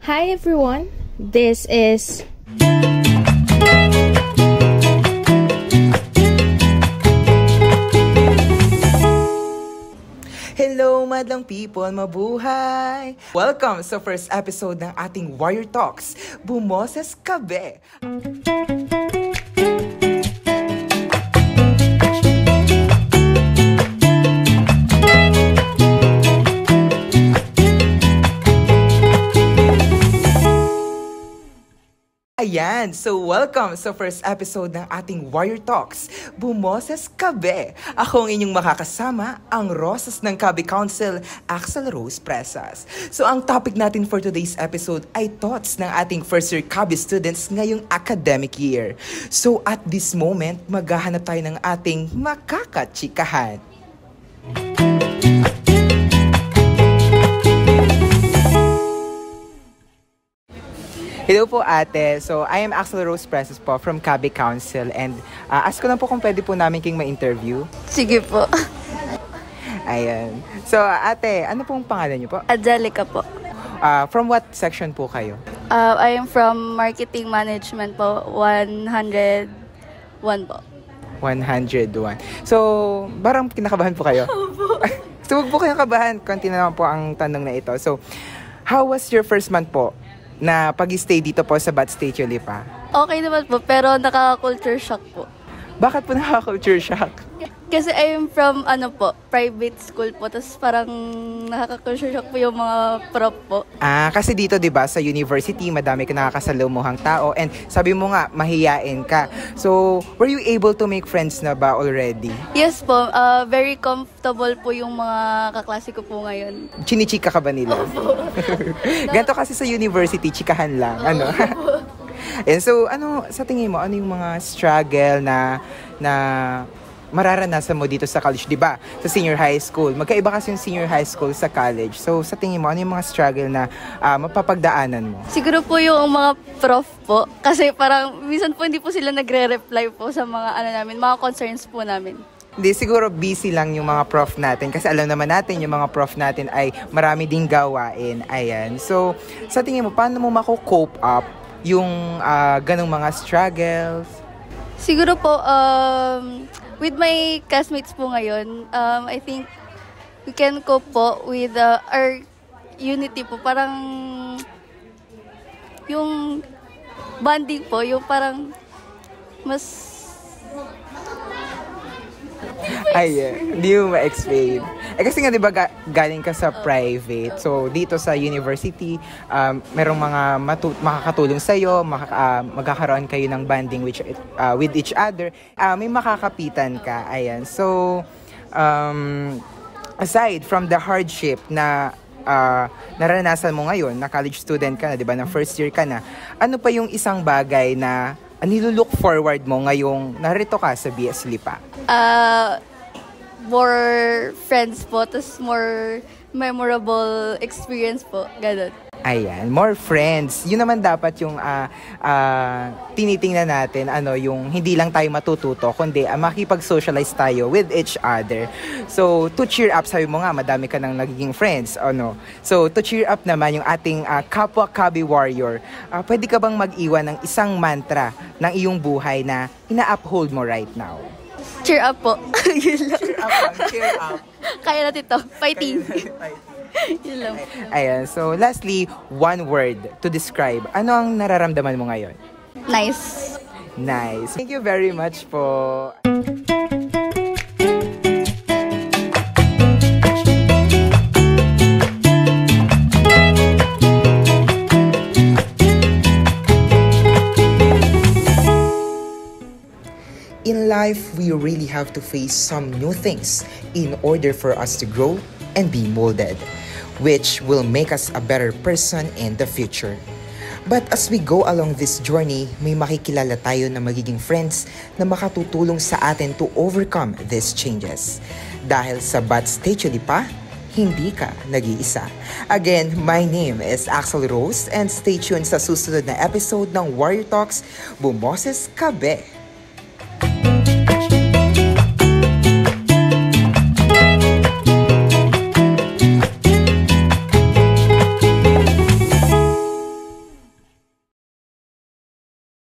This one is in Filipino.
Hi everyone, this is Hello madlang people, mabuhay! Welcome sa first episode ng ating Warrior Talks, Bumoses Kabe! Ayan, so welcome sa first episode ng ating Warrior Talks, Bumoses Kabe. Ako ang inyong makakasama, ang Rosas ng Kabe Council, Axel Rose Presas. So ang topic natin for today's episode ay thoughts ng ating first year Kabe students ngayong academic year. So at this moment, maghahanap tayo ng ating makakatsikahan. Hello po ate. So, I am Axel Rose Presas po from Kabe Council and ask ko lang po kung pwede po namin king ma-interview. Sige po. Ayan. So, ate, ano pong pangalan niyo po? Angelica po. From what section po kayo? I am from Marketing Management po, 101 po. 101. So, parang kinakabahan po kayo? Opo. So, huwag po kayong kabahan. Konti na naman po ang tanong na ito. So, how was your first month po na pag-stay dito po sa Bat State Yulipa? Okay naman po, pero nakaka-culture shock po. Bakit po nakaka-culture shock? Kasi I am from, private school po, tapos parang nakaka-culture shock po yung mga prof po. Kasi dito, di ba, sa university, madami ka nakakasalumuhang tao, and sabi mo nga, mahiyain ka. So, were you able to make friends na ba already? Yes po, very comfortable po yung mga kaklase ko po ngayon. Chinichika ka ba nila? Opo. Ganito kasi sa university, chikahan lang. Ano? And so, sa tingin mo, ano yung mga struggle na mararanasan mo dito sa college, di ba? Sa senior high school. Magkaiba kasi yung senior high school sa college. So, sa tingin mo, ano yung mga struggle na mapapagdaanan mo? Siguro po yung mga prof po. Kasi parang, minsan po hindi po sila nagre-reply po sa mga, mga concerns po namin. Hindi, siguro busy lang yung mga prof natin. Kasi alam naman natin, yung mga prof natin ay marami ding gawain. Ayan. So, sa tingin mo, paano mo mako-cope up yung ganong mga struggles? Siguro po, with my classmates po ngayon, I think we can cope po with our unity po. Parang yung bonding po, yung parang mas... Hindi mo ma-explain. Kasi nga, di ba, galing ka sa private. So, dito sa university, merong mga makakatulong sa'yo, magkakaroon kayo ng bonding with each other. May makakapitan ka. Ayan. So, aside from the hardship na naranasan mo ngayon, na college student ka na, di ba, na first year ka na, ano pa yung isang bagay na nilulook forward mo ngayong narito ka sa BS Lipa? More friends po, tas more memorable experience po, ganun. Ayan, more friends. Yun naman dapat yung tinitingnan natin, yung hindi lang tayo matututo, kundi makipag-socialize tayo with each other. So, to cheer up, sabi mo nga, madami ka nang nagiging friends, So, to cheer up naman yung ating kapwa Kabe Warrior, pwede ka bang mag-iwan ng isang mantra ng iyong buhay na ina-uphold mo right now? Cheer up po. Yun lang. Cheer up lang, cheer up. Kaya natin to. Fighting. Yun lang. Ayan, so lastly, one word to describe. Ano ang nararamdaman mo ngayon? Nice. Nice. Thank you very much po. In life, we really have to face some new things in order for us to grow and be molded, which will make us a better person in the future. But as we go along this journey, may makikilala tayo na magiging friends na makatutulong sa atin to overcome these changes. Dahil sa Bat State Yulipa, hindi ka nag-iisa. Again, my name is Axel Rose and stay tuned sa susunod na episode ng Warrior Talks, Bumoses Kabe.